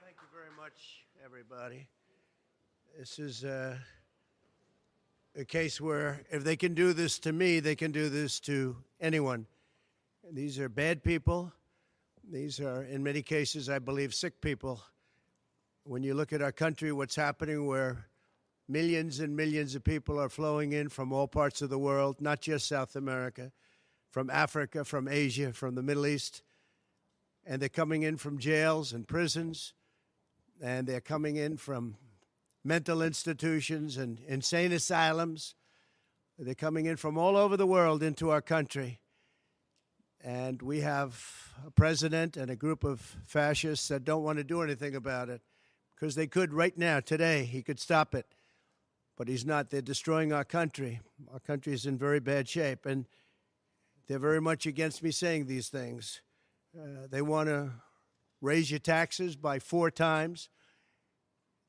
Thank you very much, everybody. This is a case where if they can do this to me, they can do this to anyone. These are bad people. These are, in many cases, I believe, sick people. When you look at our country, what's happening where millions and millions of people are flowing in from all parts of the world, not just South America, from Africa, from Asia, from the Middle East, and they're coming in from jails and prisons, and they're coming in from mental institutions and insane asylums. They're coming in from all over the world into our country. And we have a president and a group of fascists that don't want to do anything about it because they could right now, today, he could stop it. But he's not. They're destroying our country. Our country is in very bad shape. And they're very much against me saying these things. They want to raise your taxes by 4 times.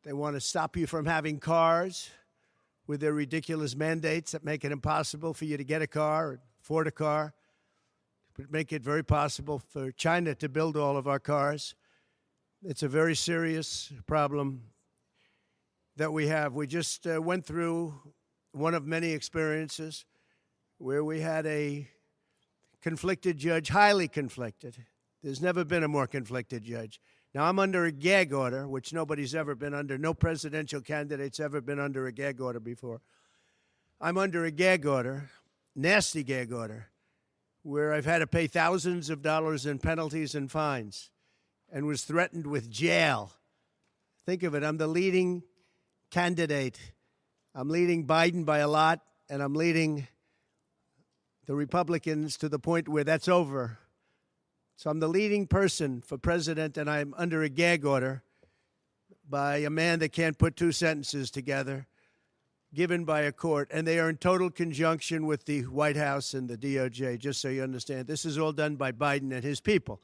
They want to stop you from having cars with their ridiculous mandates that make it impossible for you to get a car or afford a car. But make it very possible for China to build all of our cars. It's a very serious problem that we have. We just went through one of many experiences where we had a conflicted judge, highly conflicted. There's never been a more conflicted judge. Now, I'm under a gag order, which nobody's ever been under. No presidential candidate's ever been under a gag order before. I'm under a gag order, nasty gag order, where I've had to pay thousands of dollars in penalties and fines and was threatened with jail. Think of it. I'm the leading candidate. I'm leading Biden by a lot, and I'm leading the Republicans to the point where that's over. So I'm the leading person for president, and I'm under a gag order by a man that can't put 2 sentences together, given by a court, and they are in total conjunction with the White House and the DOJ, just so you understand. This is all done by Biden and his people.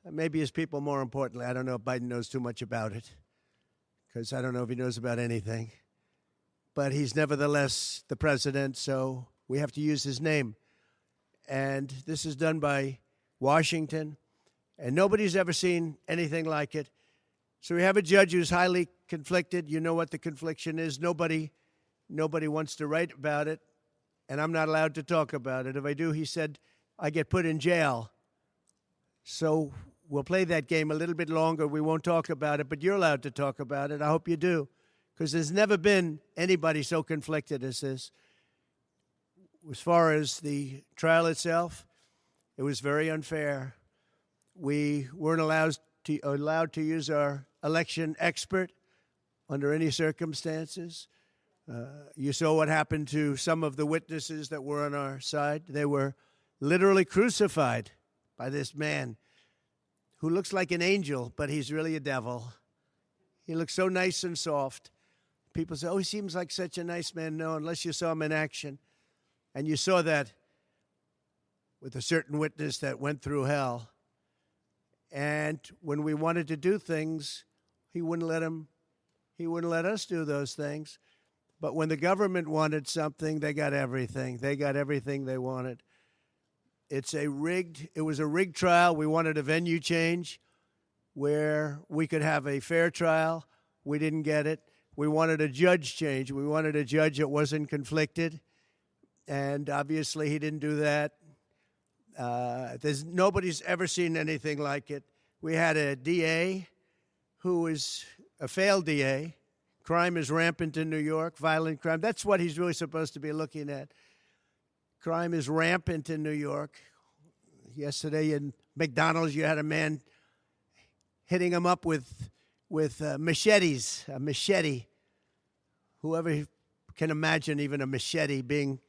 Maybe his people more importantly. I don't know if Biden knows too much about it, because I don't know if he knows about anything. But he's nevertheless the president, so we have to use his name. And this is done by Washington, and nobody's ever seen anything like it. So we have a judge who's highly conflicted. You know what the confliction is. Nobody wants to write about it, and I'm not allowed to talk about it. If I do, he said, I get put in jail. So we'll play that game a little bit longer. We won't talk about it, but you're allowed to talk about it. I hope you do, because there's never been anybody so conflicted as this. As far as the trial itself, it was very unfair. We weren't allowed to use our election expert under any circumstances. You saw what happened to some of the witnesses that were on our side. They were literally crucified by this man who looks like an angel, but he's really a devil. He looks so nice and soft. People say, oh, he seems like such a nice man. No, unless you saw him in action. And you saw that with a certain witness that went through hell. And when we wanted to do things, he wouldn't let us do those things. But when the government wanted something, they got everything. They got everything they wanted. It was a rigged trial. We wanted a venue change where we could have a fair trial. We didn't get it. We wanted a judge change. We wanted a judge that wasn't conflicted. And obviously he didn't do that. Nobody's ever seen anything like it. We had a DA who was a failed DA. Crime is rampant in New York, violent crime. That's what he's really supposed to be looking at. Crime is rampant in New York. Yesterday in McDonald's, you had a man hitting him up with machetes, a machete. Whoever can imagine even a machete being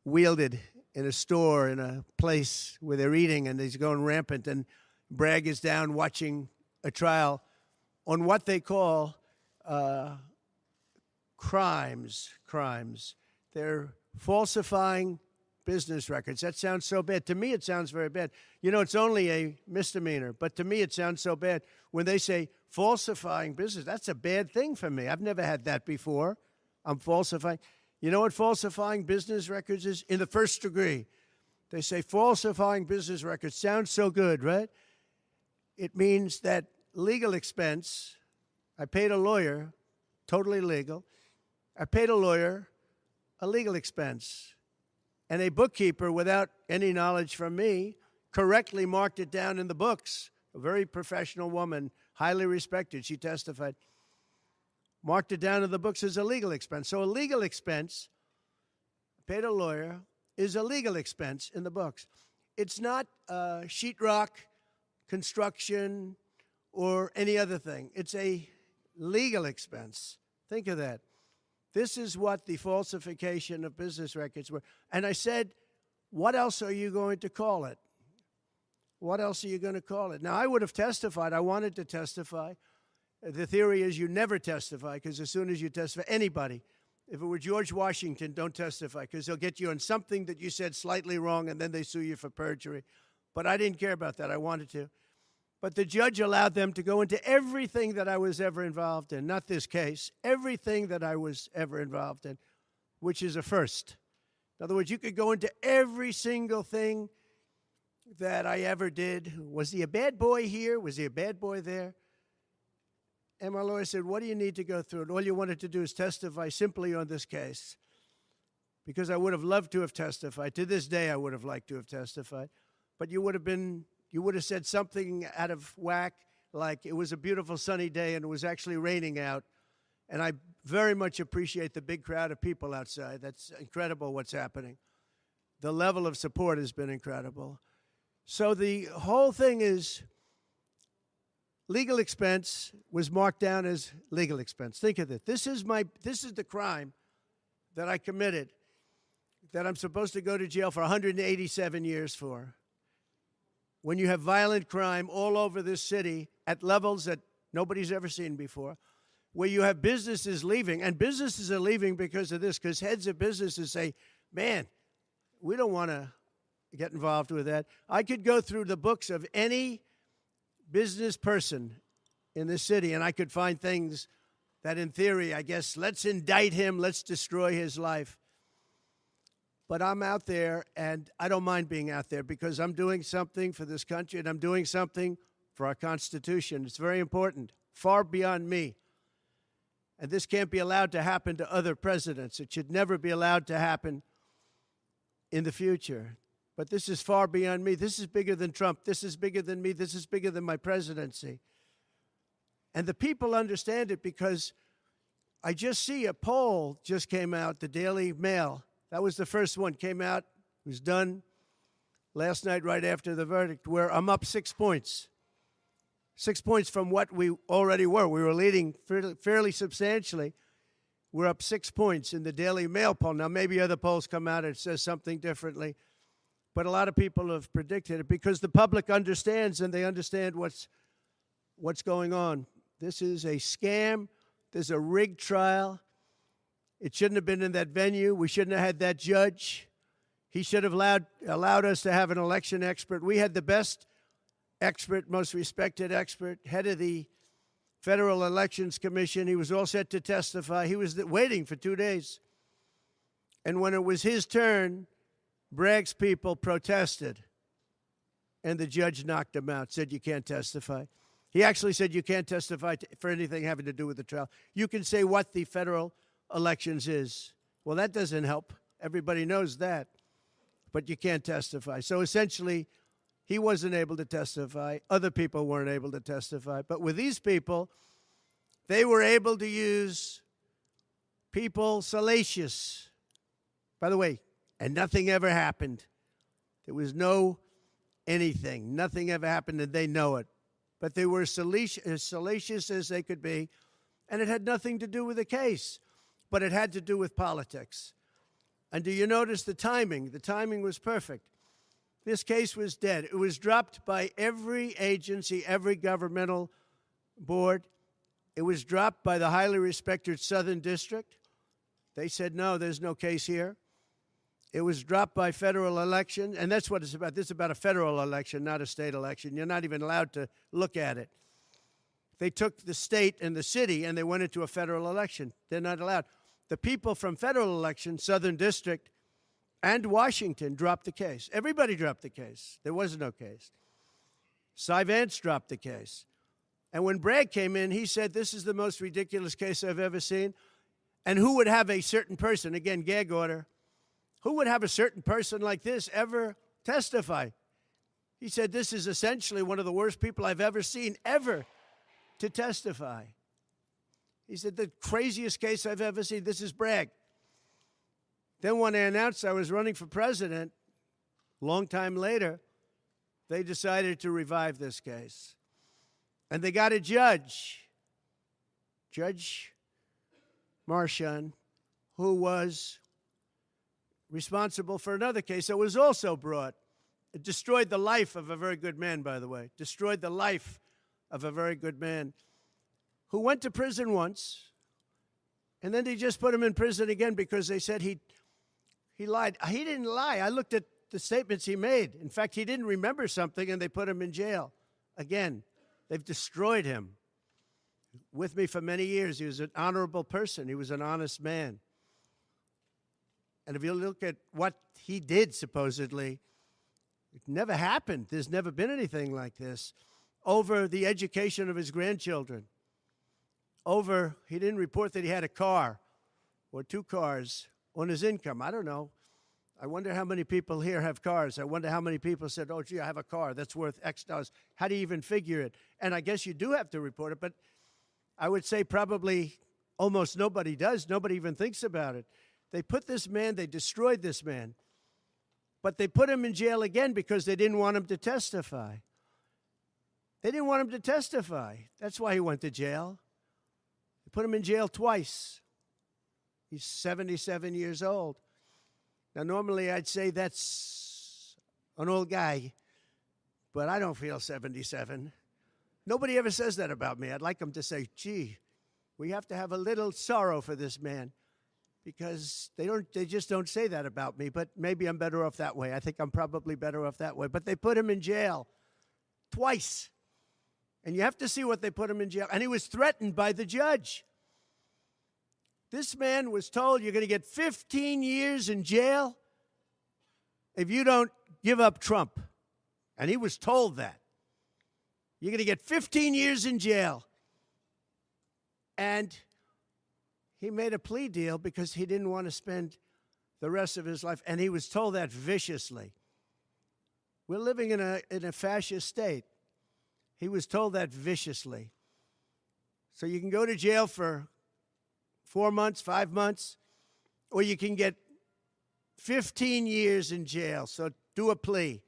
wielded in a store, in a place where they're eating, and he's going rampant, and Bragg is down watching a trial on what they call crimes. They're falsifying business records. That sounds so bad. To me, it sounds very bad. You know, it's only a misdemeanor, but to me, it sounds so bad. When they say falsifying business, that's a bad thing for me. I've never had that before. I'm falsifying. You know what falsifying business records is? In the first degree. They say falsifying business records. Sounds so good, right? It means that legal expense, I paid a lawyer, totally legal. I paid a lawyer a legal expense. And a bookkeeper, without any knowledge from me, correctly marked it down in the books. A very professional woman, highly respected, she testified, marked it down in the books as a legal expense. So a legal expense, paid a lawyer, is a legal expense in the books. It's not sheetrock, construction, or any other thing. It's a legal expense. Think of that. This is what the falsification of business records were. And I said, what else are you going to call it? What else are you going to call it? Now, I would have testified. I wanted to testify. The theory is you never testify, because as soon as you testify, anybody, if it were George Washington, don't testify, because they'll get you on something that you said slightly wrong, and then they sue you for perjury. But I didn't care about that. I wanted to. But the judge allowed them to go into everything that I was ever involved in, not this case, everything that I was ever involved in, which is a first. In other words, you could go into every single thing that I ever did. Was he a bad boy here? Was he a bad boy there? And my lawyer said, what do you need to go through? And all you wanted to do is testify simply on this case. Because I would have loved to have testified. To this day, I would have liked to have testified. But you would have said something out of whack, like it was a beautiful sunny day and it was actually raining out. And I very much appreciate the big crowd of people outside. That's incredible what's happening. The level of support has been incredible. So the whole thing is legal expense was marked down as legal expense. Think of it. This is the crime that I committed that I'm supposed to go to jail for 187 years for. When you have violent crime all over this city at levels that nobody's ever seen before, where you have businesses leaving, and businesses are leaving because of this, because heads of businesses say, man, we don't want to get involved with that. I could go through the books of any business person in this city, and I could find things that, in theory, I guess, let's indict him, let's destroy his life. But I'm out there, and I don't mind being out there because I'm doing something for this country, and I'm doing something for our Constitution. It's very important, far beyond me. And this can't be allowed to happen to other presidents. It should never be allowed to happen in the future. But this is far beyond me. This is bigger than Trump. This is bigger than me. This is bigger than my presidency. And the people understand it because I just see a poll just came out, the Daily Mail. That was the first one, came out, was done last night right after the verdict, where I'm up 6 points. 6 points from what we already were. We were leading fairly substantially. We're up 6 points in the Daily Mail poll. Now, maybe other polls come out and it says something differently, but a lot of people have predicted it because the public understands, and they understand what's going on. This is a scam. There's a rigged trial. It shouldn't have been in that venue. We shouldn't have had that judge. He should have allowed us to have an election expert. We had the best expert, most respected expert, head of the Federal Elections Commission. He was all set to testify. He was waiting for 2 days. And when it was his turn, Bragg's people protested. And the judge knocked him out, said, you can't testify. He actually said you can't testify for anything having to do with the trial. You can say what the federal elections is. Well, that doesn't help. Everybody knows that. But you can't testify. So essentially, he wasn't able to testify. Other people weren't able to testify. But with these people, they were able to use people salacious. By the way, and nothing ever happened. There was no anything. Nothing ever happened, and they know it. But they were as salacious as they could be, and it had nothing to do with the case. But it had to do with politics. And do you notice the timing? The timing was perfect. This case was dead. It was dropped by every agency, every governmental board. It was dropped by the highly respected Southern District. They said, no, there's no case here. It was dropped by federal election, and that's what it's about. This is about a federal election, not a state election. You're not even allowed to look at it. They took the state and the city, and they went into a federal election. They're not allowed. The people from federal election, Southern District, and Washington dropped the case. Everybody dropped the case. There was no case. Cy Vance dropped the case. And when Bragg came in, he said, this is the most ridiculous case I've ever seen. And who would have a certain person, again, gag order, who would have a certain person like this ever testify? He said, this is essentially one of the worst people I've ever seen ever to testify. He said, the craziest case I've ever seen. This is Bragg. Then when I announced I was running for president, a long time later, they decided to revive this case. And they got a judge, Judge Marchand, who was responsible for another case that was also brought. It destroyed the life of a very good man, by the way. Destroyed the life of a very good man who went to prison once, and then they just put him in prison again because they said he lied. He didn't lie. I looked at the statements he made. In fact, he didn't remember something, and they put him in jail. Again, they've destroyed him. With me for many years, he was an honorable person. He was an honest man. And if you look at what he did, supposedly, it never happened. There's never been anything like this. Over the education of his grandchildren. Over, he didn't report that he had a car or 2 cars on his income. I don't know. I wonder how many people here have cars. I wonder how many people said, oh, gee, I have a car that's worth X dollars. How do you even figure it? And I guess you do have to report it, but I would say probably almost nobody does. Nobody even thinks about it. They put this man, they destroyed this man, but they put him in jail again because they didn't want him to testify. They didn't want him to testify. That's why he went to jail. They put him in jail twice. He's 77 years old. Now, normally I'd say that's an old guy, but I don't feel 77. Nobody ever says that about me. I'd like them to say, gee, we have to have a little sorrow for this man, because they just don't say that about me, but maybe I'm better off that way. I think I'm probably better off that way. But they put him in jail twice. And you have to see what they put him in jail. And he was threatened by the judge. This man was told, you're going to get 15 years in jail if you don't give up Trump. And he was told that. You're going to get 15 years in jail. And he made a plea deal because he didn't want to spend the rest of his life. And he was told that viciously. We're living in a fascist state. He was told that viciously. So you can go to jail for 4 months, 5 months, or you can get 15 years in jail. So do a plea.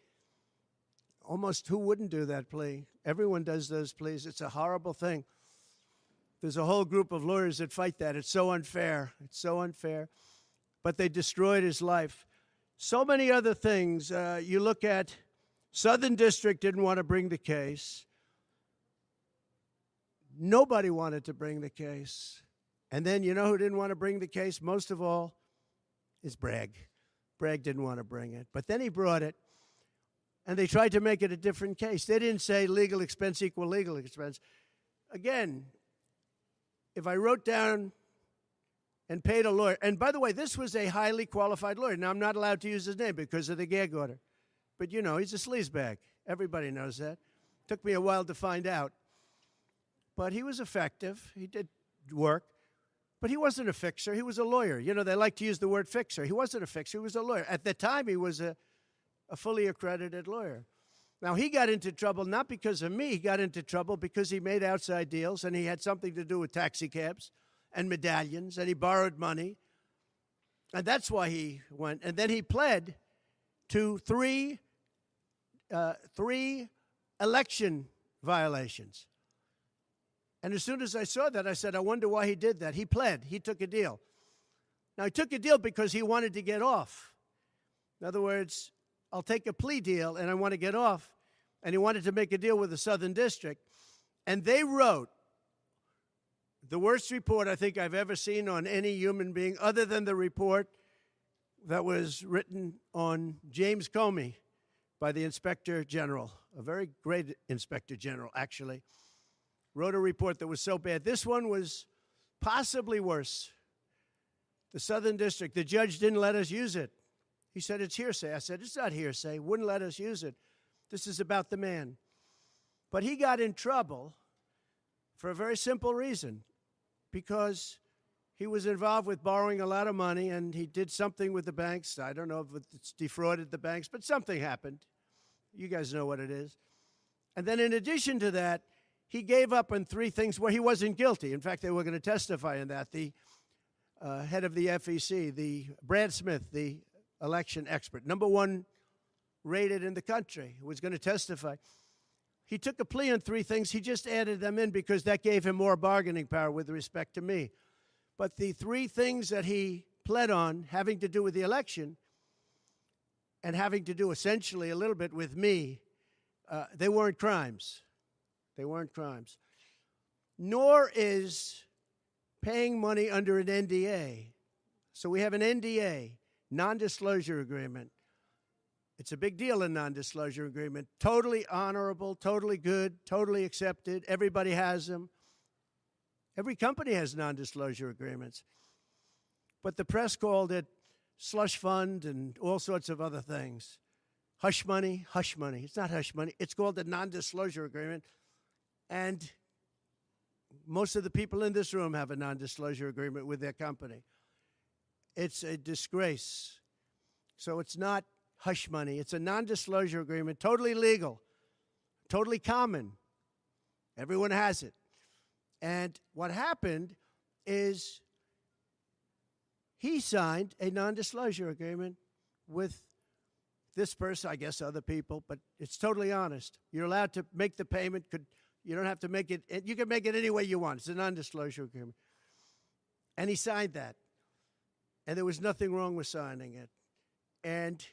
Almost who wouldn't do that plea? Everyone does those pleas. It's a horrible thing. There's a whole group of lawyers that fight that. It's so unfair. It's so unfair. But they destroyed his life. So many other things. You look at Southern District didn't want to bring the case. Nobody wanted to bring the case. And then you know who didn't want to bring the case? Most of all is Bragg. Bragg didn't want to bring it. But then he brought it. And they tried to make it a different case. They didn't say legal expense equal legal expense. Again, if I wrote down and paid a lawyer, and by the way, this was a highly qualified lawyer. Now, I'm not allowed to use his name because of the gag order. But, you know, he's a sleazebag. Everybody knows that. Took me a while to find out. But he was effective. He did work. But he wasn't a fixer. He was a lawyer. You know, they like to use the word fixer. He wasn't a fixer. He was a lawyer. At the time, he was a fully accredited lawyer. Now, he got into trouble not because of me. He got into trouble because he made outside deals, and he had something to do with taxi cabs and medallions, and he borrowed money. And that's why he went. And then he pled to three election violations. And as soon as I saw that, I said, I wonder why he did that. He pled. He took a deal. Now, he took a deal because he wanted to get off. In other words, I'll take a plea deal and I want to get off. And he wanted to make a deal with the Southern District. And they wrote the worst report I think I've ever seen on any human being, other than the report that was written on James Comey by the Inspector General, a very great Inspector General, actually, wrote a report that was so bad. This one was possibly worse. The Southern District, the judge didn't let us use it. He said, it's hearsay. I said, it's not hearsay. Wouldn't let us use it. This is about the man. But he got in trouble for a very simple reason, because he was involved with borrowing a lot of money, and he did something with the banks. I don't know if it's defrauded the banks, but something happened. You guys know what it is. And then in addition to that, he gave up on 3 things where he wasn't guilty. In fact, they were going to testify in that. The head of the FEC, the Brad Smith, the election expert, #1 rated in the country, was going to testify. He took a plea on 3 things. He just added them in because that gave him more bargaining power with respect to me. But the 3 things that he pled on, having to do with the election and having to do essentially a little bit with me, they weren't crimes. They weren't crimes. Nor is paying money under an NDA. So we have an NDA, non-disclosure agreement. It's a big deal, a non-disclosure agreement. Totally honorable, totally good, totally accepted. Everybody has them. Every company has non-disclosure agreements. But the press called it slush fund and all sorts of other things. Hush money, hush money. It's not hush money. It's called a non-disclosure agreement. And most of the people in this room have a non-disclosure agreement with their company. It's a disgrace. So it's not hush money. It's a non-disclosure agreement, totally legal, totally common. Everyone has it. And what happened is he signed a non-disclosure agreement with this person, I guess other people, but it's totally honest. You're allowed to make the payment. You don't have to make it. You can make it any way you want. It's a non-disclosure agreement. And he signed that. And there was nothing wrong with signing it. And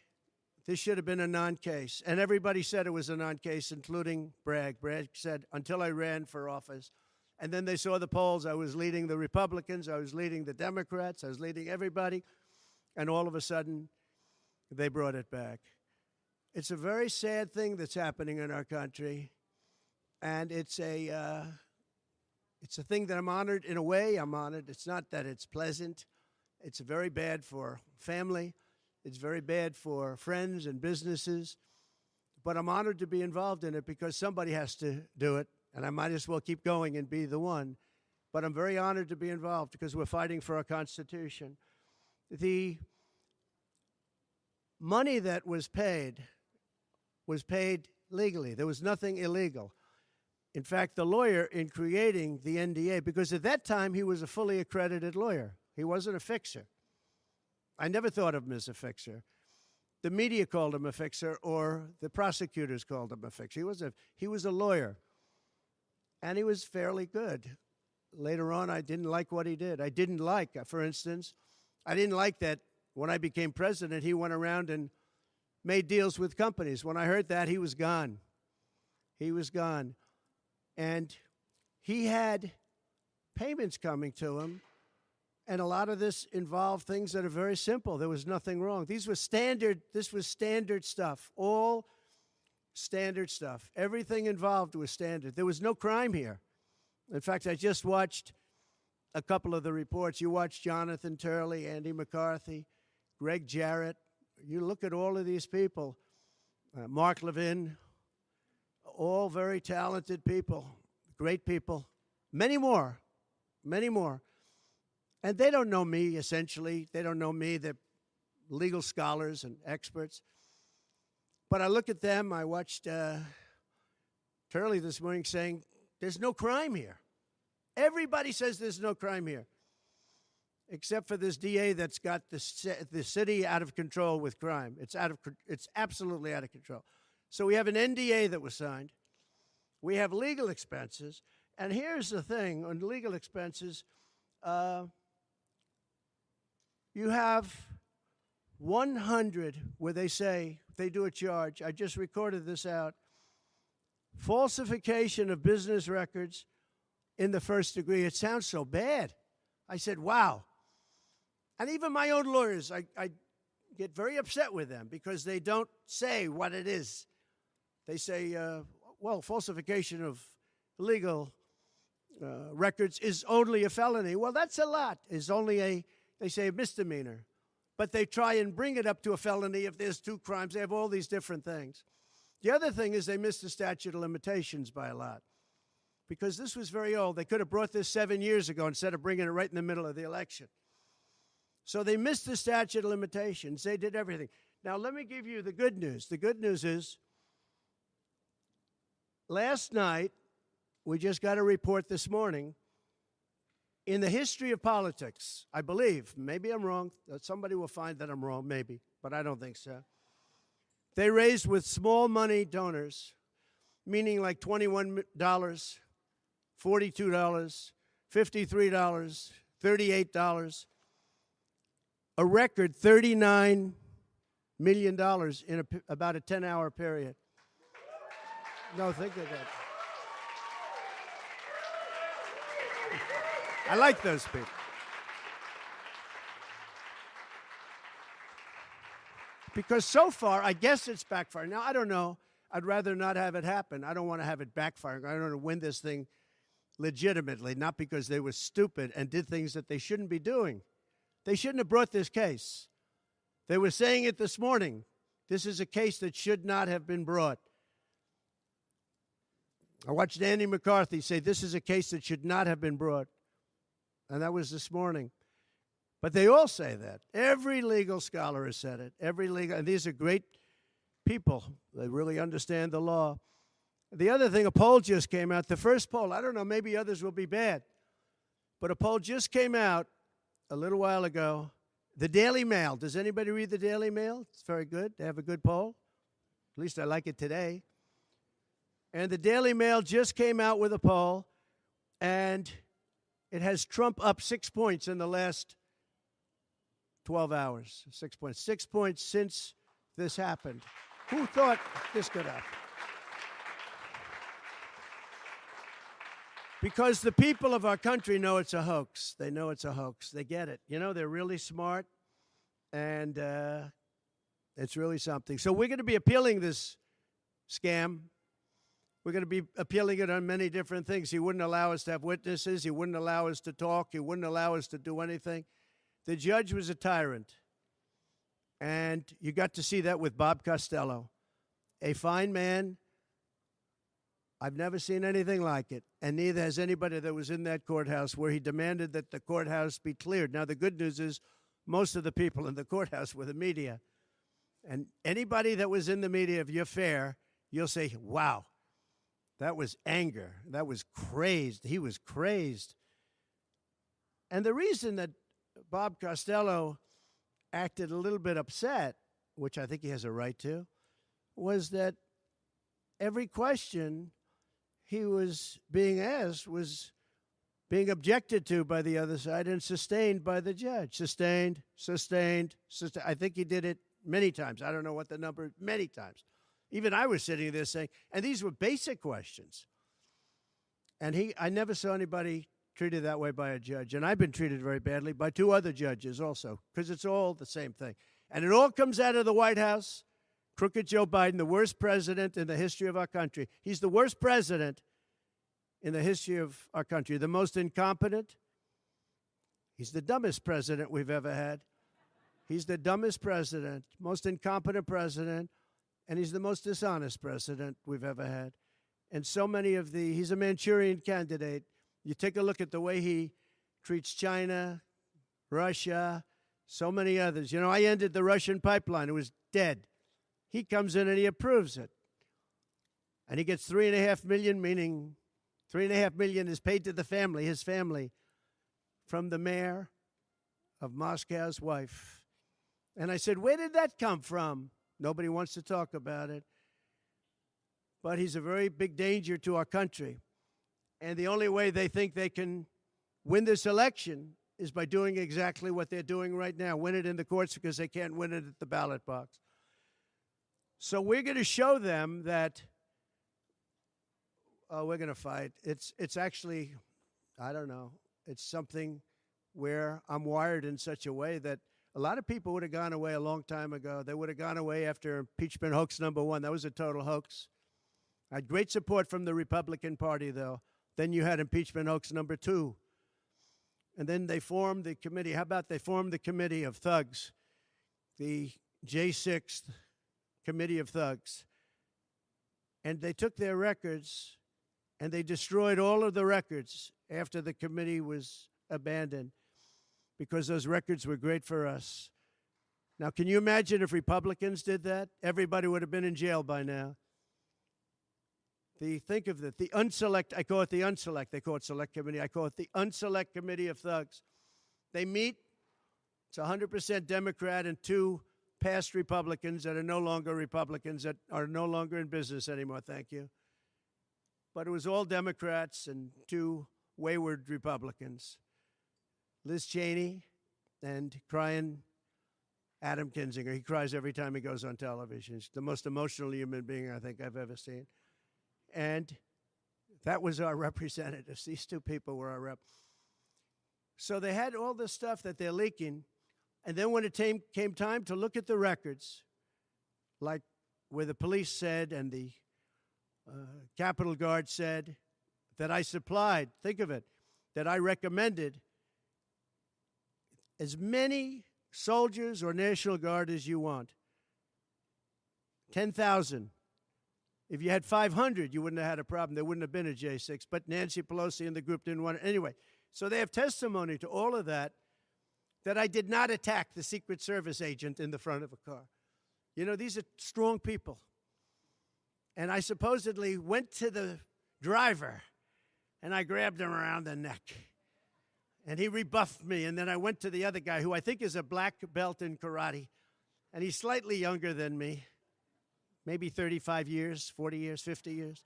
this should have been a non-case. And everybody said it was a non-case, including Bragg. Bragg said, until I ran for office. And then they saw the polls. I was leading the Republicans. I was leading the Democrats. I was leading everybody. And all of a sudden, they brought it back. It's a very sad thing that's happening in our country. And it's a thing that I'm honored. In a way, I'm honored. It's not that it's pleasant. It's very bad for family. It's very bad for friends and businesses. But I'm honored to be involved in it because somebody has to do it. And I might as well keep going and be the one. But I'm very honored to be involved because we're fighting for our Constitution. The money that was paid legally. There was nothing illegal. In fact, the lawyer in creating the NDA, because at that time he was a fully accredited lawyer. He wasn't a fixer. I never thought of him as a fixer. The media called him a fixer, or the prosecutors called him a fixer. He was a lawyer, and he was fairly good. Later on, I didn't like what he did. I didn't like, for instance, I didn't like that when I became president, he went around and made deals with companies. When I heard that, he was gone. He was gone. And he had payments coming to him, and a lot of this involved things that are very simple. There was nothing wrong. This was standard stuff, all standard stuff. Everything involved was standard. There was no crime here. In fact, I just watched a couple of the reports. You watched Jonathan Turley, Andy McCarthy, Greg Jarrett. You look at all of these people, Mark Levin, all very talented people, great people, many more. And they don't know me, essentially. They don't know me. They're legal scholars and experts. But I look at them. I watched Turley this morning saying, there's no crime here. Everybody says there's no crime here, except for this DA that's got the city out of control with crime. It's absolutely out of control. So we have an NDA that was signed. We have legal expenses. And here's the thing on legal expenses. You have 100 where they say, they do a charge. I just recorded this out. Falsification of business records in the first degree. It sounds so bad. I said, wow. And even my own lawyers, I get very upset with them because they don't say what it is. They say, well, falsification of legal records is only a felony. Well, that's a lot. It's only they say a misdemeanor. But they try and bring it up to a felony if there's 2 crimes. They have all these different things. The other thing is they missed the statute of limitations by a lot because this was very old. They could have brought this 7 years ago instead of bringing it right in the middle of the election. So they missed the statute of limitations. They did everything. Now, let me give you the good news. The good news is last night, we just got a report this morning, in the history of politics, I believe, maybe I'm wrong, somebody will find that I'm wrong, maybe, but I don't think so. They raised with small money donors, meaning like $21, $42, $53, $38, a record $39 million in about a 10-hour period. No, think of that. I like those people. Because so far, I guess it's backfiring. Now, I don't know. I'd rather not have it happen. I don't want to have it backfiring. I don't want to win this thing legitimately, not because they were stupid and did things that they shouldn't be doing. They shouldn't have brought this case. They were saying it this morning. This is a case that should not have been brought. I watched Andy McCarthy say this is a case that should not have been brought. And that was this morning. But they all say that. Every legal scholar has said it. And these are great people. They really understand the law. The other thing, a poll just came out. The first poll, I don't know, maybe others will be bad. But a poll just came out a little while ago. The Daily Mail. Does anybody read the Daily Mail? It's very good. They have a good poll. At least I like it today. And the Daily Mail just came out with a poll, and it has Trump up 6 points in the last 12 hours. 6 points. 6 points since this happened. Who thought this could happen? Because the people of our country know it's a hoax. They know it's a hoax. They get it. You know, they're really smart, and it's really something. So we're going to be appealing this scam. We're going to be appealing it on many different things. He wouldn't allow us to have witnesses. He wouldn't allow us to talk. He wouldn't allow us to do anything. The judge was a tyrant. And you got to see that with Bob Costello. A fine man. I've never seen anything like it. And neither has anybody that was in that courthouse where he demanded that the courthouse be cleared. Now, the good news is most of the people in the courthouse were the media. And anybody that was in the media, if you're fair, you'll say, wow. That was anger. That was crazed. He was crazed. And the reason that Bob Costello acted a little bit upset, which I think he has a right to, was that every question he was being asked was being objected to by the other side and sustained by the judge. Sustained. I think he did it many times. I don't know what the number, many times. Even I was sitting there saying, and these were basic questions. And I never saw anybody treated that way by a judge. And I've been treated very badly by 2 other judges also, because it's all the same thing. And it all comes out of the White House. Crooked Joe Biden, the worst president in the history of our country. He's the worst president in the history of our country. The most incompetent. He's the dumbest president we've ever had. He's the dumbest president, most incompetent president. And he's the most dishonest president we've ever had. And so many of he's a Manchurian candidate. You take a look at the way he treats China, Russia, so many others. You know, I ended the Russian pipeline. It was dead. He comes in and he approves it. And he gets $3.5 million, meaning $3.5 million is paid to the family, his family, from the mayor of Moscow's wife. And I said, where did that come from? Nobody wants to talk about it. But he's a very big danger to our country. And the only way they think they can win this election is by doing exactly what they're doing right now. Win it in the courts because they can't win it at the ballot box. So we're going to show them that we're going to fight. It's actually, I don't know, it's something where I'm wired in such a way that a lot of people would have gone away a long time ago. They would have gone away after impeachment hoax #1. That was a total hoax. I had great support from the Republican Party, though. Then you had impeachment hoax #2. And then they formed the committee. How about they formed the committee of thugs, the J6 committee of thugs. And they took their records and they destroyed all of the records after the committee was abandoned because those records were great for us. Now, can you imagine if Republicans did that? Everybody would have been in jail by now. Think of it, the unselect, I call it the unselect, they call it select committee, I call it the unselect committee of thugs. They meet, it's 100% Democrat and 2 past Republicans that are no longer Republicans, that are no longer in business anymore, thank you. But it was all Democrats and 2 wayward Republicans. Liz Cheney and crying Adam Kinzinger. He cries every time he goes on television. He's the most emotional human being I think I've ever seen. And that was our representatives. These 2 people were our rep. So they had all this stuff that they're leaking. And then when it came time to look at the records, like where the police said and the Capitol Guard said that I supplied, think of it, that I recommended as many soldiers or National Guard as you want. 10,000. If you had 500, you wouldn't have had a problem. There wouldn't have been a J6. But Nancy Pelosi and the group didn't want it. Anyway, so they have testimony to all of that, that I did not attack the Secret Service agent in the front of a car. You know, these are strong people. And I supposedly went to the driver, and I grabbed him around the neck. And he rebuffed me. And then I went to the other guy, who I think is a black belt in karate. And he's slightly younger than me, maybe 35 years, 40 years, 50 years.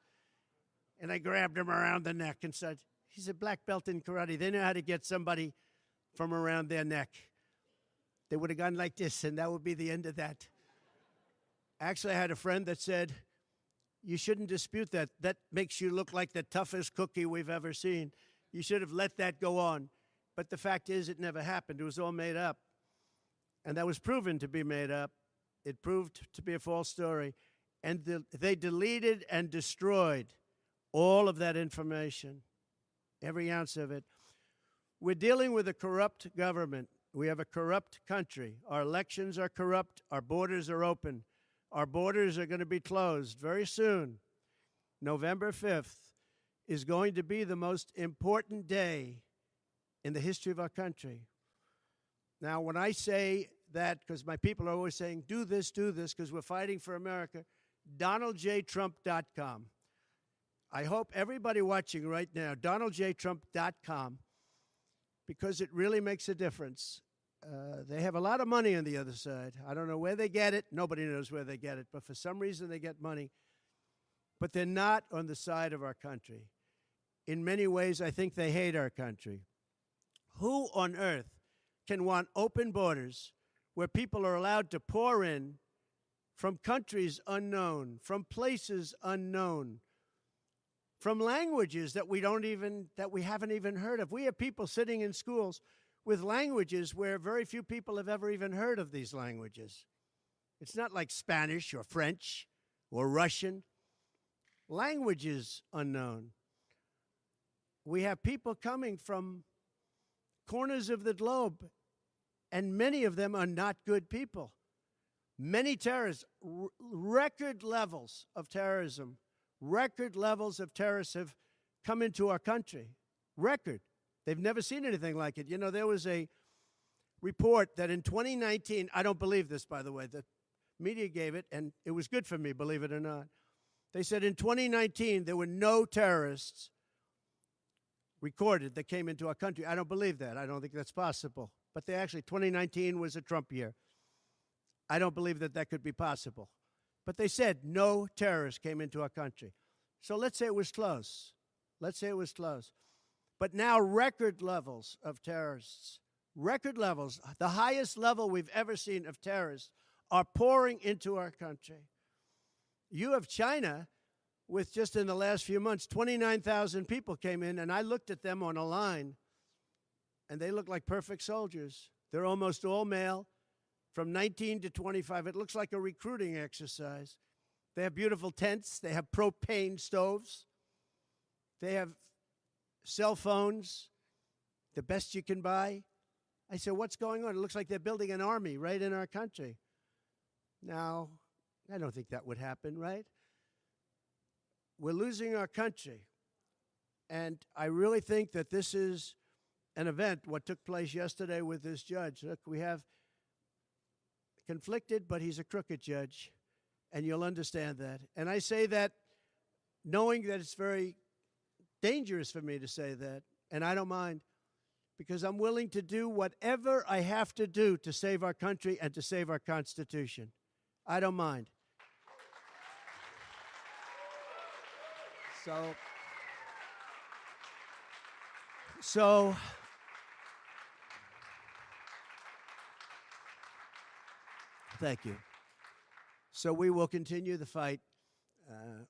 And I grabbed him around the neck and said, he's a black belt in karate. They know how to get somebody from around their neck. They would have gone like this, and that would be the end of that. Actually, I had a friend that said, you shouldn't dispute that. That makes you look like the toughest cookie we've ever seen. You should have let that go on. But the fact is, it never happened. It was all made up. And that was proven to be made up. It proved to be a false story. And they deleted and destroyed all of that information, every ounce of it. We're dealing with a corrupt government. We have a corrupt country. Our elections are corrupt. Our borders are open. Our borders are going to be closed very soon. November 5th is going to be the most important day in the history of our country. Now, when I say that, because my people are always saying, do this, because we're fighting for America, DonaldJTrump.com. I hope everybody watching right now, DonaldJTrump.com, because it really makes a difference. They have a lot of money on the other side. I don't know where they get it. Nobody knows where they get it. But for some reason, they get money. But they're not on the side of our country. In many ways, I think they hate our country. Who on earth can want open borders where people are allowed to pour in from countries unknown, from places unknown, from languages that we haven't even heard of? We have people sitting in schools with languages where very few people have ever even heard of these languages. It's not like Spanish or French or Russian. Languages unknown. We have people coming from corners of the globe, and many of them are not good people. Many terrorists, record levels of terrorism, record levels of terrorists have come into our country. Record. They've never seen anything like it. You know, there was a report that in 2019, I don't believe this, by the way, the media gave it, and it was good for me, believe it or not. They said in 2019, there were no terrorists recorded that came into our country. I don't believe that. I don't think that's possible. But 2019 was a Trump year. I don't believe that that could be possible. But they said no terrorists came into our country. So let's say it was close. Let's say it was close. But now record levels of terrorists record levels, the highest level we've ever seen of terrorists, are pouring into our country. You have China with just in the last few months, 29,000 people came in, and I looked at them on a line, and they look like perfect soldiers. They're almost all male, from 19 to 25. It looks like a recruiting exercise. They have beautiful tents. They have propane stoves. They have cell phones, the best you can buy. I said, what's going on? It looks like they're building an army right in our country. Now, I don't think that would happen, right? We're losing our country. And I really think that this is an event, what took place yesterday with this judge. Look, we have conflicted, but he's a crooked judge, and you'll understand that. And I say that knowing that it's very dangerous for me to say that, and I don't mind, because I'm willing to do whatever I have to do to save our country and to save our Constitution. I don't mind. So thank you. So we will continue the fight.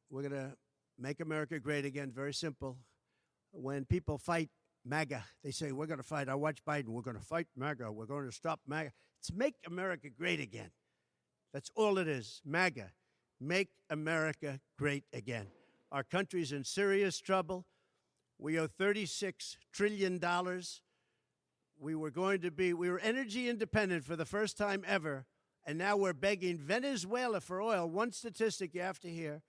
We're going to make America great again. Very simple. When people fight MAGA, they say, we're going to fight. I watch Biden. We're going to fight MAGA. We're going to stop MAGA. It's make America great again. That's all it is. MAGA. Make America great again. Our country's in serious trouble. We owe $36 trillion. We were energy independent for the first time ever, and now we're begging Venezuela for oil. One statistic you have to hear.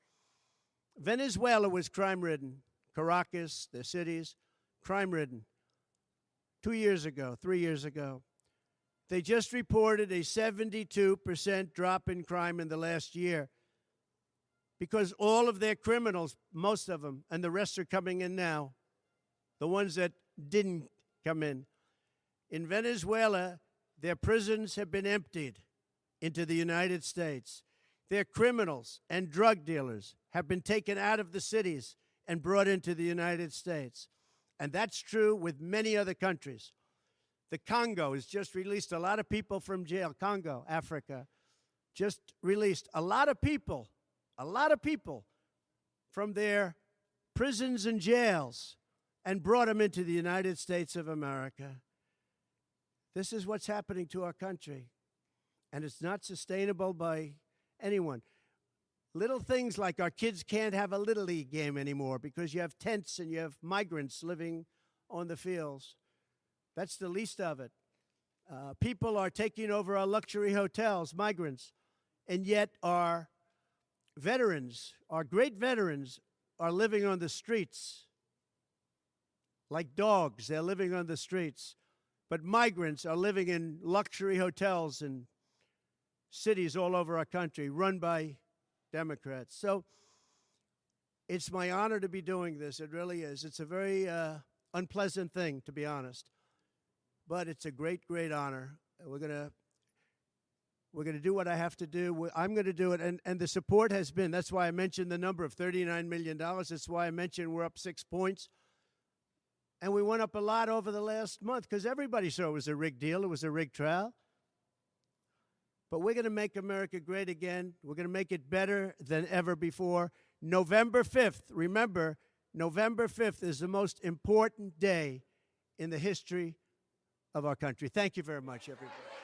Venezuela was crime-ridden. Caracas, the cities, crime-ridden. 2 years ago, 3 years ago. They just reported a 72% drop in crime in the last year because all of their criminals, most of them, and the rest are coming in now, the ones that didn't come in. In Venezuela, their prisons have been emptied into the United States. Their criminals and drug dealers have been taken out of the cities and brought into the United States. And that's true with many other countries. The Congo has just released a lot of people from jail. Congo, Africa, just released a lot of people from their prisons and jails and brought them into the United States of America. This is what's happening to our country, and it's not sustainable by anyone. Little things like our kids can't have a Little League game anymore because you have tents and you have migrants living on the fields. That's the least of it. People are taking over our luxury hotels, migrants, and yet our veterans, our great veterans, are living on the streets. Like dogs, they're living on the streets. But migrants are living in luxury hotels in cities all over our country, run by Democrats. So it's my honor to be doing this. It really is. It's a very unpleasant thing, to be honest. But it's a great, great honor. We're gonna do what I have to do. I'm going to do it. And the support has been, that's why I mentioned the number of $39 million. That's why I mentioned we're up 6 points. And we went up a lot over the last month because everybody saw it was a rigged deal. It was a rigged trial. But we're going to make America great again. We're going to make it better than ever before. November 5th, remember, November 5th is the most important day in the history of our country. Thank you very much, everybody.